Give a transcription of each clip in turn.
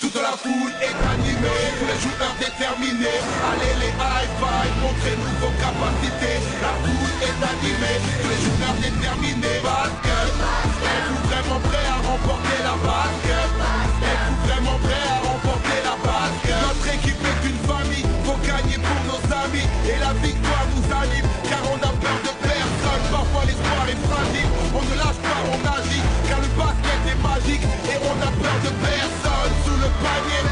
Toute la foule est animée, tous les shooters déterminés. Allez les high five, montrez-nous vos capacités. La foule est animée, tous les shooters déterminés. Basket, êtes-vous vraiment prêts à remporter la basket? Êtes-vous vraiment prêts à remporter la basket? Notre équipe est une famille, faut gagner pour nos amis. Et la victoire nous anime, car on a peur de personne. Parfois l'espoir est fragile, on ne lâche pas, on agit. Car le basket est magique, et on a peur de personne. Sous le panier,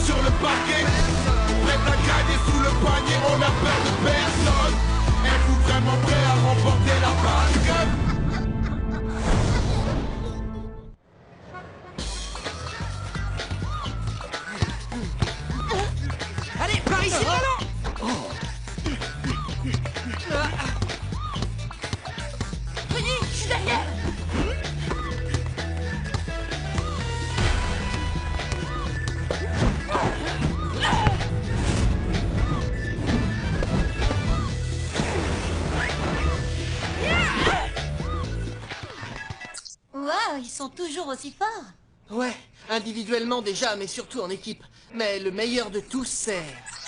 sur le parquet, prêt à gagner sous le panier, on a peur de personne. Êtes-vous vraiment prêts à remporter la basket? Allez, par ici, ballon! Venez, je suis derrière. Waouh, ils sont toujours aussi forts. Ouais, individuellement déjà, mais surtout en équipe. Mais le meilleur de tous, c'est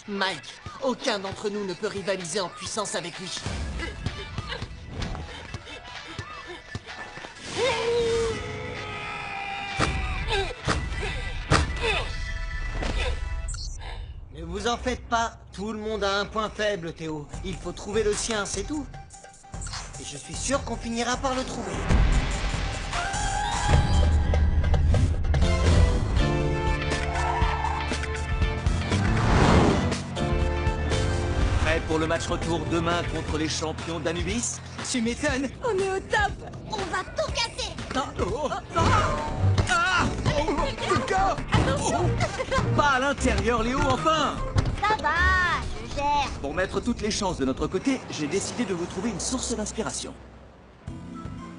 Mike. Aucun d'entre nous ne peut rivaliser en puissance avec lui. Ne vous en faites pas, tout le monde a un point faible, Théo. Il faut trouver le sien, c'est tout. Et je suis sûr qu'on finira par le trouver. Prêt pour le match retour demain contre les champions d'Anubis? Tu m'étonnes. On est au top. On va tout casser. Pas à l'intérieur, Léo, enfin! Ça va, je gère. Pour mettre toutes les chances de notre côté, j'ai décidé de vous trouver une source d'inspiration.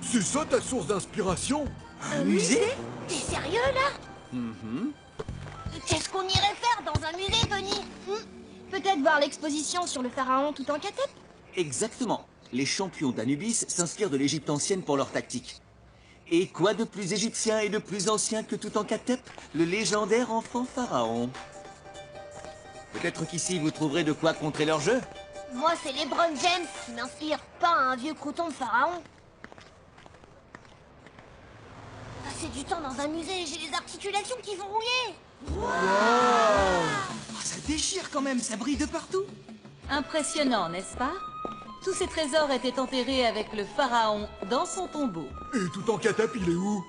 C'est ça ta source d'inspiration? Un musée? T'es sérieux là? Qu'est-ce qu'on irait faire dans un musée, Tony? Peut-être voir l'exposition sur le pharaon Toutankhatep? Exactement. Les champions d'Anubis s'inspirent de l'Égypte ancienne pour leur tactique. Et quoi de plus égyptien et de plus ancien que Toutankhatep, le légendaire enfant pharaon? Peut-être qu'ici vous trouverez de quoi contrer leur jeu? Moi, c'est LeBron James qui m'inspire, pas un vieux crouton de pharaon. Passer du temps dans un musée, j'ai les articulations qui vont rouiller. Oh, ça déchire quand même, ça brille de partout. Impressionnant, n'est-ce pas? Tous ces trésors étaient enterrés avec le pharaon dans son tombeau. Et Toutankhatep, il est où?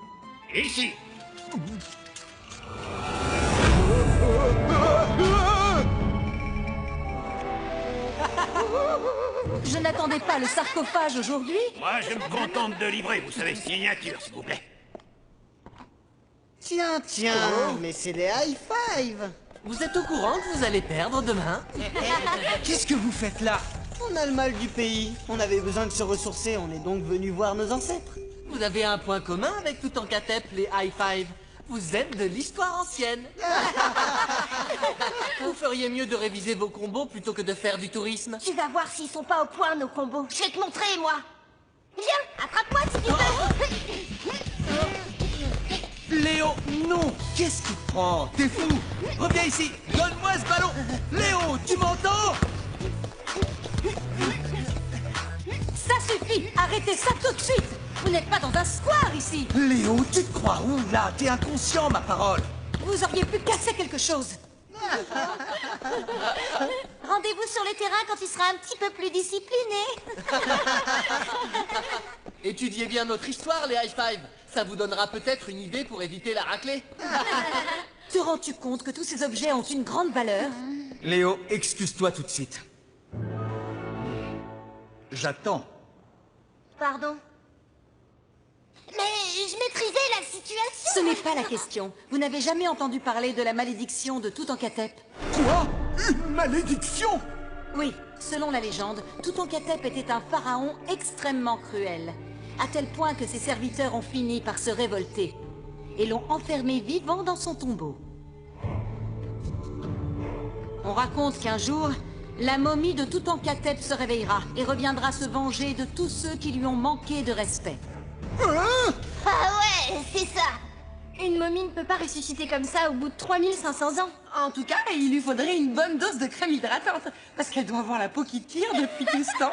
Ici. Je n'attendais pas le sarcophage aujourd'hui. Moi, je me contente de livrer, vous savez, signature, s'il vous plaît. Tiens, mais c'est des high five. Vous êtes au courant que vous allez perdre demain? Qu'est-ce que vous faites là? On a le mal du pays. On avait besoin de se ressourcer, on est donc venu voir nos ancêtres. Vous avez un point commun avec Toutankhatep, les high five. Vous êtes de l'histoire ancienne. Vous feriez mieux de réviser vos combos plutôt que de faire du tourisme. Tu vas voir s'ils sont pas au point, nos combos. Je vais te montrer, moi. Viens, attrape-moi si tu peux. Léo, non! Qu'est-ce qui te prend? T'es fou! Reviens ici! Donne-moi ce ballon! Léo, tu m'entends? Ça suffit! Arrêtez ça tout de suite! Vous n'êtes pas dans un square ici! Léo, tu te crois où là? T'es inconscient, ma parole! Vous auriez pu casser quelque chose! Rendez-vous sur le terrain quand il sera un petit peu plus discipliné. Étudiez bien notre histoire, les high five. Ça vous donnera peut-être une idée pour éviter la raclée. Te rends-tu compte que tous ces objets ont une grande valeur? Léo, excuse-toi tout de suite. J'attends. Pardon. Mais je maîtrisais la situation. Ce n'est pas la question. Vous n'avez jamais entendu parler de la malédiction de Toutankhatep? Quoi? Une malédiction? Oui, selon la légende, Toutankhatep était un pharaon extrêmement cruel, à tel point que ses serviteurs ont fini par se révolter et l'ont enfermé vivant dans son tombeau. On raconte qu'un jour, la momie de Toutankhatep se réveillera et reviendra se venger de tous ceux qui lui ont manqué de respect. Ah ouais, c'est ça. Une momie ne peut pas ressusciter comme ça au bout de 3500 ans. En tout cas, il lui faudrait une bonne dose de crème hydratante, parce qu'elle doit avoir la peau qui tire depuis tout ce temps.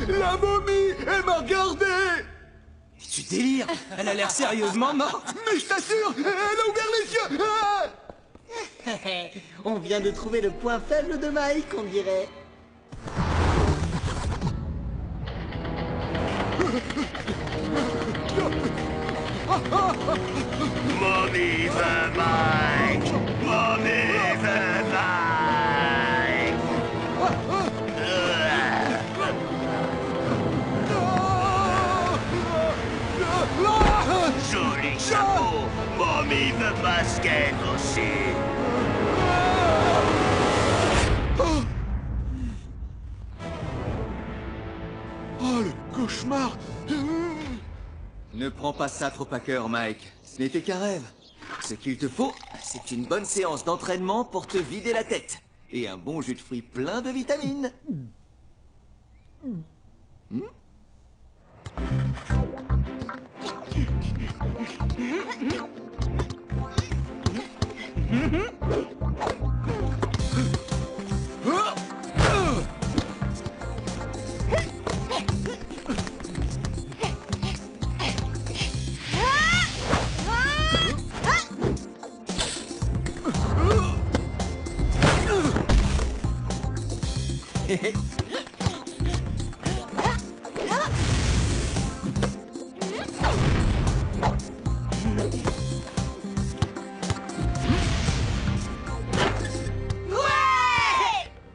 La momie, elle m'a regardé. Tu délires. Elle a l'air sérieusement morte. Mais je t'assure, elle a ouvert les yeux. On vient de trouver le point faible de Mike, on dirait. Mommy veut Mike. Mommy veut Mike. Joli chapeau. Mommy veut basket aussi. Oh, le cauchemar. Ne prends pas ça trop à cœur, Mike. Ce n'était qu'un rêve. Ce qu'il te faut, c'est une bonne séance d'entraînement pour te vider la tête. Et un bon jus de fruits plein de vitamines.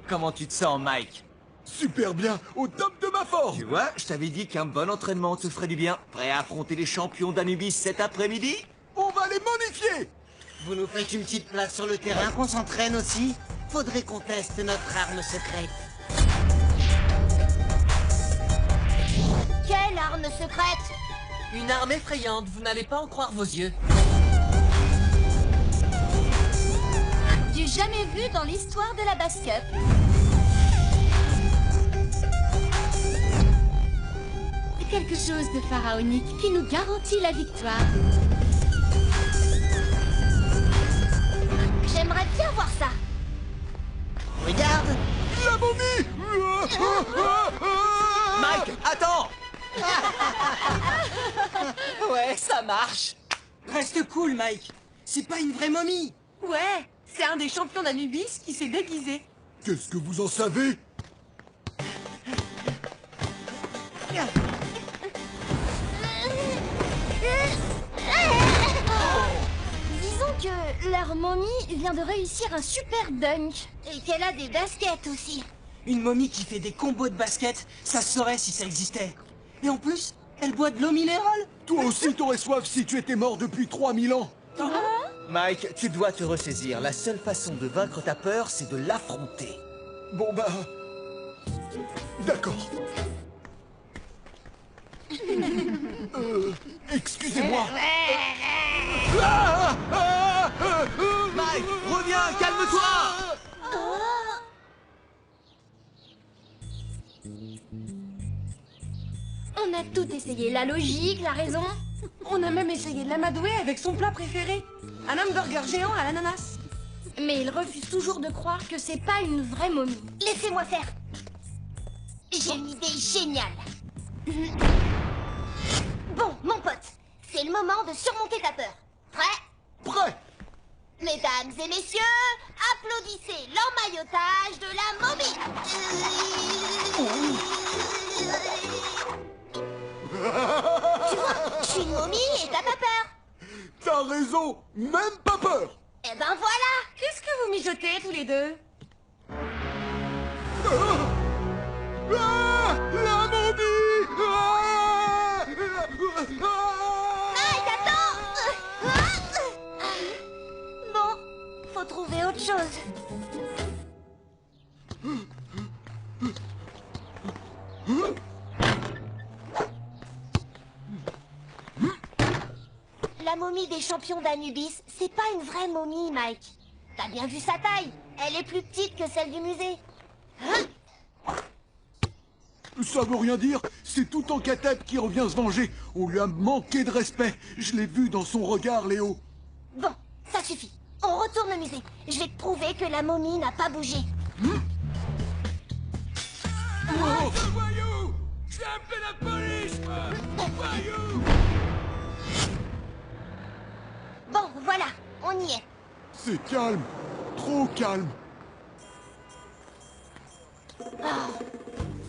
Comment tu te sens, Mike? Super bien, au top de ma forme. Tu vois, je t'avais dit qu'un bon entraînement te ferait du bien. Prêt à affronter les champions d'Anubis cet après-midi? On va les modifier. Vous nous faites une petite place sur le terrain qu'on s'entraîne aussi? Faudrait qu'on teste notre arme secrète. Quelle arme secrète? Une arme effrayante, vous n'allez pas en croire vos yeux. Du jamais vu dans l'histoire de la basket. Quelque chose de pharaonique qui nous garantit la victoire. J'aimerais bien voir ça. Regarde! La momie. Mike, attends! Ouais, ça marche. Reste cool, Mike. C'est pas une vraie momie. Ouais, c'est un des champions d'Anubis qui s'est déguisé. Qu'est-ce que vous en savez? Disons que leur momie vient de réussir un super dunk. Et qu'elle a des baskets aussi. Une momie qui fait des combos de basket, ça se saurait si ça existait. Et en plus, elle boit de l'eau minérale. Toi aussi t'aurais soif si tu étais mort depuis 3000 ans. Mike, tu dois te ressaisir. La seule façon de vaincre ta peur, c'est de l'affronter. Bon bah... D'accord. Excusez-moi. Mike, reviens, calme-toi! On a tout essayé, la logique, la raison. On a même essayé de l'amadouer avec son plat préféré. Un hamburger géant à l'ananas. Mais il refuse toujours de croire que c'est pas une vraie momie. Laissez-moi faire. J'ai une idée géniale. Bon, mon pote, c'est le moment de surmonter ta peur. Prêt? Prêt. Mesdames et messieurs, applaudissez l'emmaillotage de la momie. Tu vois, je suis une momie et t'as pas peur. T'as raison, même pas peur. Eh ben voilà. Qu'est-ce que vous mijotez tous les deux? La momie. Mike, attends. Bon, faut trouver autre chose. La momie des champions d'Anubis, c'est pas une vraie momie, Mike. T'as bien vu sa taille? Elle est plus petite que celle du musée. Ça veut rien dire. C'est tout Ankatep qui revient se venger. On lui a manqué de respect. Je l'ai vu dans son regard, Léo. Bon, ça suffit. On retourne au musée. Je vais te prouver que la momie n'a pas bougé. Voyou! J'ai appelé la police, voyou! Bon, voilà, on y est. C'est calme. Trop calme.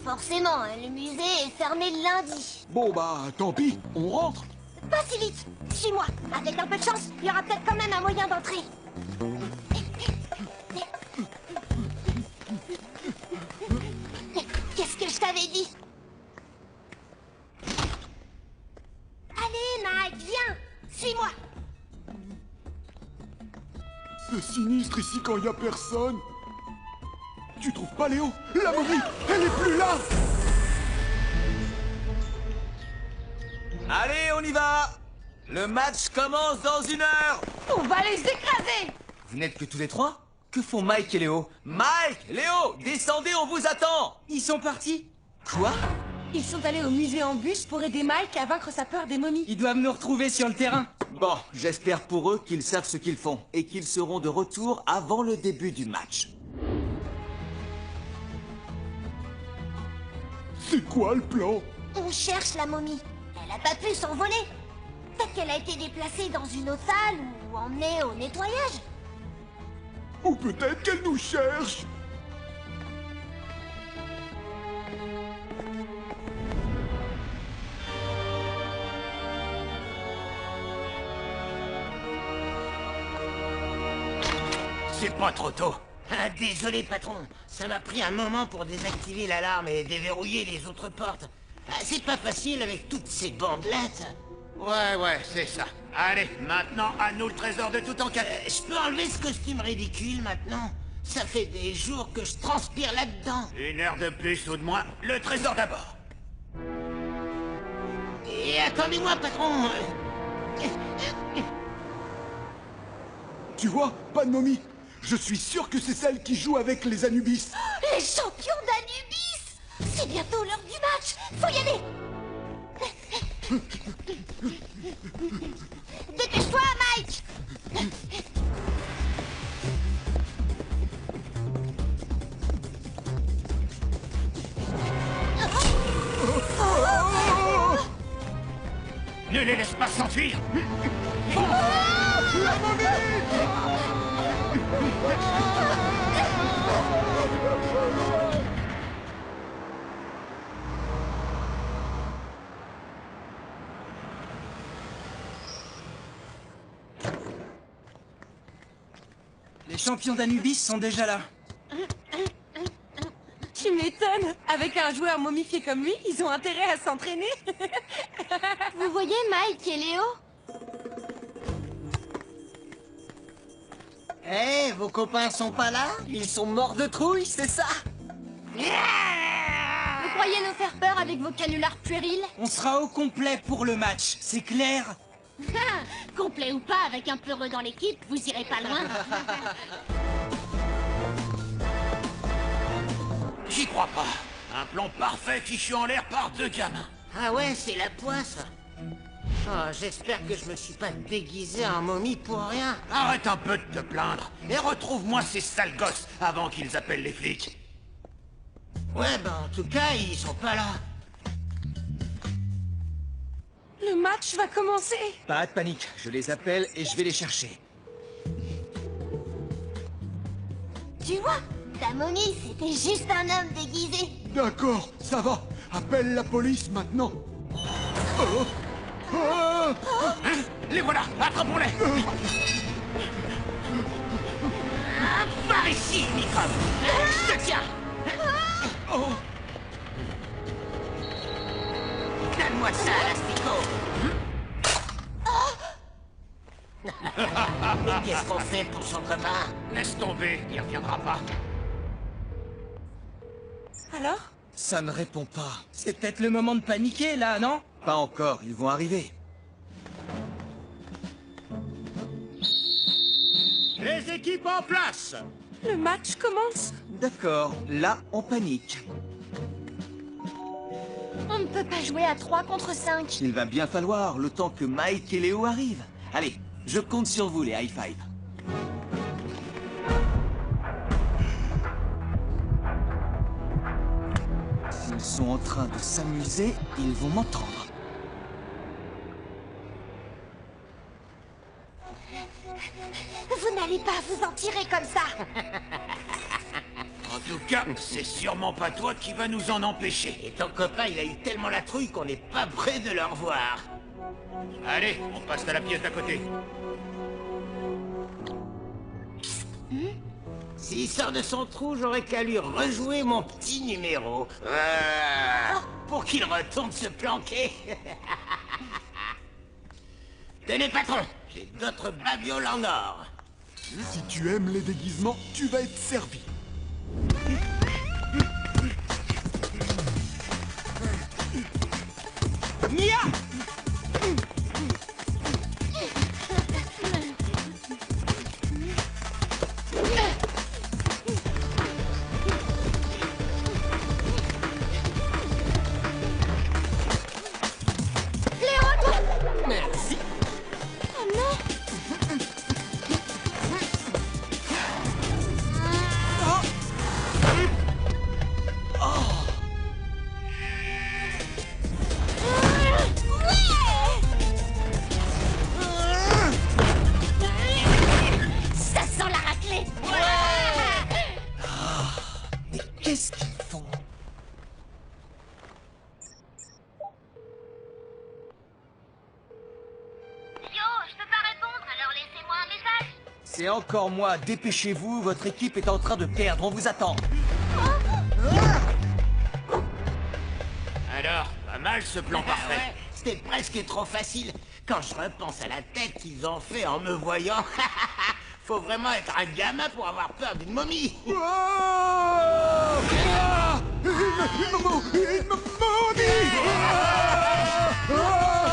Forcément, hein, le musée est fermé le lundi. Bon bah, tant pis. On rentre. Pas si vite. Suis-moi. Avec un peu de chance, il y aura peut-être quand même un moyen d'entrer. Qu'est-ce que je t'avais dit? Allez, Mike, viens. Suis-moi. C'est sinistre ici quand il y a personne. Tu trouves pas, Léo? La momie, elle est plus là! Allez, on y va! Le match commence dans 1 heure! On va les écraser! Vous n'êtes que tous les trois? Que font Mike et Léo? Mike! Léo! Descendez, on vous attend! Ils sont partis. Quoi? Ils sont allés au musée en bus pour aider Mike à vaincre sa peur des momies. Ils doivent nous retrouver sur le terrain. Bon, j'espère pour eux qu'ils savent ce qu'ils font et qu'ils seront de retour avant le début du match. C'est quoi le plan? On cherche la momie. Elle a pas pu s'envoler. Peut-être qu'elle a été déplacée dans une autre salle ou emmenée au nettoyage. Ou peut-être qu'elle nous cherche. C'est pas trop tôt. Ah, désolé, patron. Ça m'a pris un moment pour désactiver l'alarme et déverrouiller les autres portes. Ah, c'est pas facile avec toutes ces bandelettes. Ouais, c'est ça. Allez, maintenant, à nous le trésor de tout en cas. Je peux enlever ce costume ridicule maintenant? Ça fait des jours que je transpire là-dedans. 1 heure de plus ou de moins, le trésor d'abord. Et attendez-moi, patron. Tu vois, pas de momie. Je suis sûr que c'est celle qui joue avec les Anubis. Les champions d'Anubis! C'est bientôt l'heure du match. Faut y aller. Dépêche-toi, Mike. Ne les laisse pas s'enfuir. La momie! Les champions d'Anubis sont déjà là. Tu m'étonnes. Avec un joueur momifié comme lui, ils ont intérêt à s'entraîner. Vous voyez Mike et Léo? Eh, vos copains sont pas là? Ils sont morts de trouille, c'est ça? Vous croyez nous faire peur avec vos canulars puérils? On sera au complet pour le match, c'est clair? Complet ou pas, avec un peureux dans l'équipe, vous irez pas loin. J'y crois pas. Un plan parfait fichu en l'air par 2 gamins. Ah ouais, c'est la poisse. Oh, j'espère que je me suis pas déguisé en momie pour rien. Arrête un peu de te plaindre et retrouve-moi ces sales gosses avant qu'ils appellent les flics. Ouais, ben en tout cas, ils sont pas là. Le match va commencer. Pas de panique, je les appelle et je vais les chercher. Tu vois, ta momie, c'était juste un homme déguisé. D'accord, ça va. Appelle la police maintenant. Oh. Ah. Hein? Les voilà, attrapons-les. Par ici, microbe. Je te tiens. Oh. Donne-moi ça, Lastico. Mais qu'est-ce qu'on fait pour son copain? Laisse tomber, il reviendra pas. Alors? Ça ne répond pas. C'est peut-être le moment de paniquer, là, non? Pas encore, ils vont arriver. Les équipes en place. Le match commence. D'accord, là, on panique. On ne peut pas jouer à 3 contre 5. Il va bien falloir, le temps que Mike et Léo arrivent. Allez, je compte sur vous, les high five. S'ils sont en train de s'amuser, ils vont m'entendre. Vous n'allez pas vous en tirer comme ça. En tout cas, c'est sûrement pas toi qui va nous en empêcher. Et ton copain, il a eu tellement la trouille qu'on n'est pas prêt de le revoir. Allez, on passe à la pièce d'à côté. S'il sort de son trou, j'aurais qu'à lui rejouer mon petit numéro. Pour qu'il retourne se planquer. Tenez, patron, j'ai d'autres babioles en or. Si tu aimes les déguisements, tu vas être servi. Mia! Merci. Oh non. Ça sent la raclée. Mais qu'est-ce qu'ils font? Yo, je peux pas répondre, alors laissez-moi un message. C'est encore moi, dépêchez-vous, votre équipe est en train de perdre, on vous attend. Alors, pas mal ce plan parfait. Ouais, c'était presque trop facile. Quand je repense à la tête qu'ils ont fait en me voyant, faut vraiment être un gamin pour avoir peur d'une momie. Ah! Ah! Il me maudit! Ah!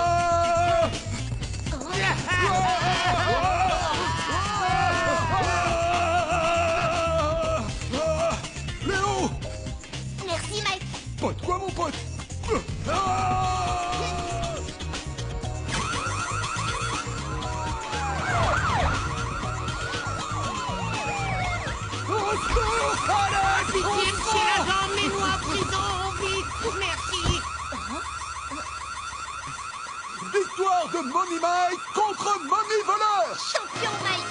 Léo! Merci, Mike. Pas de quoi, mon pote? Ah! Au secours! Pitié, monsieur l'agent, mets-moi en prison, vite. Merci. Victoire de Money Mike contre Money Voleur! Champion, Mike.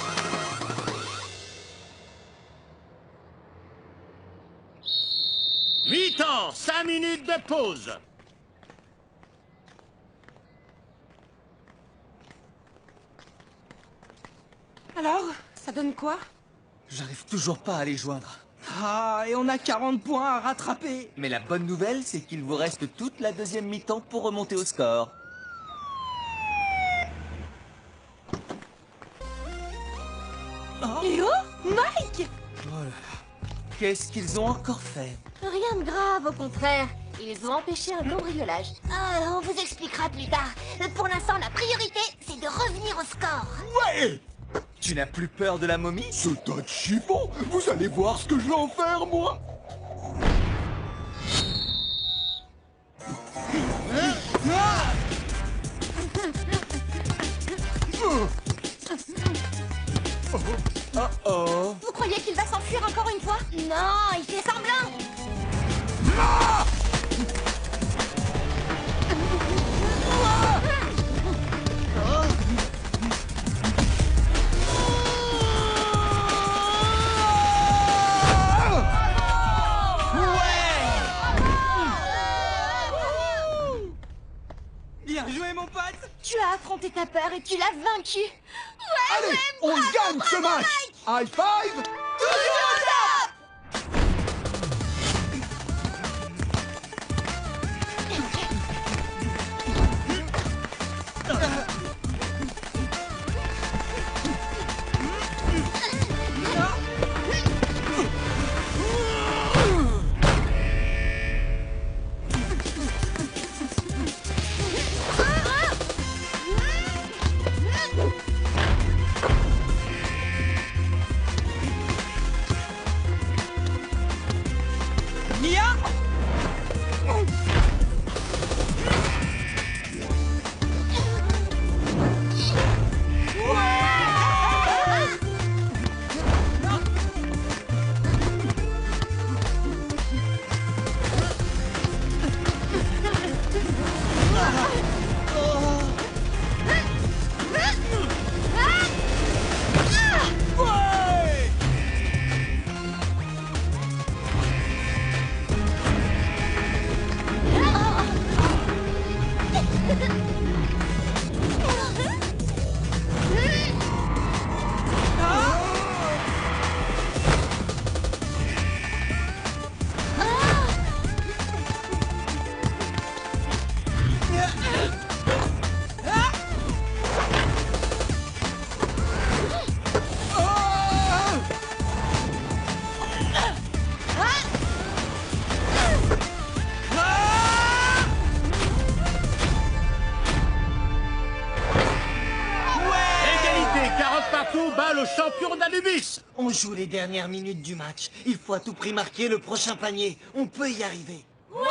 8 ans, 5 minutes de pause. Alors, ça donne quoi? J'arrive toujours pas à les joindre. Ah, et on a 40 points à rattraper. Mais la bonne nouvelle, c'est qu'il vous reste toute la deuxième mi-temps pour remonter au score. Léo? Mike? Qu'est-ce qu'ils ont encore fait? Rien de grave, au contraire. Ils ont empêché un cambriolage. Ah, on vous expliquera plus tard. Pour l'instant, la priorité, c'est de revenir au score. Ouais! Tu n'as plus peur de la momie? Ce tas de chiffons! Vous allez voir ce que je vais en faire, moi! Oh. Vous croyez qu'il va s'enfuir encore une fois? Non, il fait semblant. Bien joué, mon pote. Tu as affronté ta peur et tu l'as vaincu. Ouais, Allez, on gagne ce match! High five! toujours au top. le champion d'Anubis. On joue les dernières minutes du match. Il faut à tout prix marquer le prochain panier. On peut y arriver. Ouais!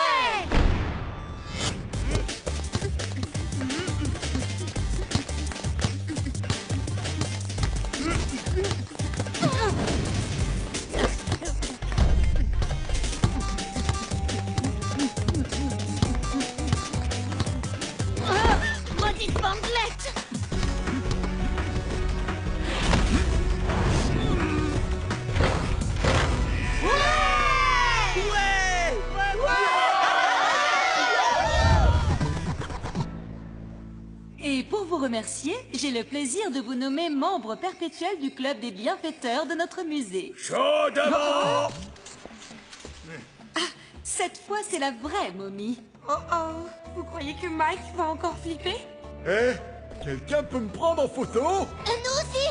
Maudite bandelette! Et pour vous remercier, j'ai le plaisir de vous nommer membre perpétuel du club des bienfaiteurs de notre musée. Chaud devant. Cette fois, c'est la vraie momie. Oh oh, vous croyez que Mike va encore flipper? Eh, quelqu'un peut me prendre en photo? Nous aussi!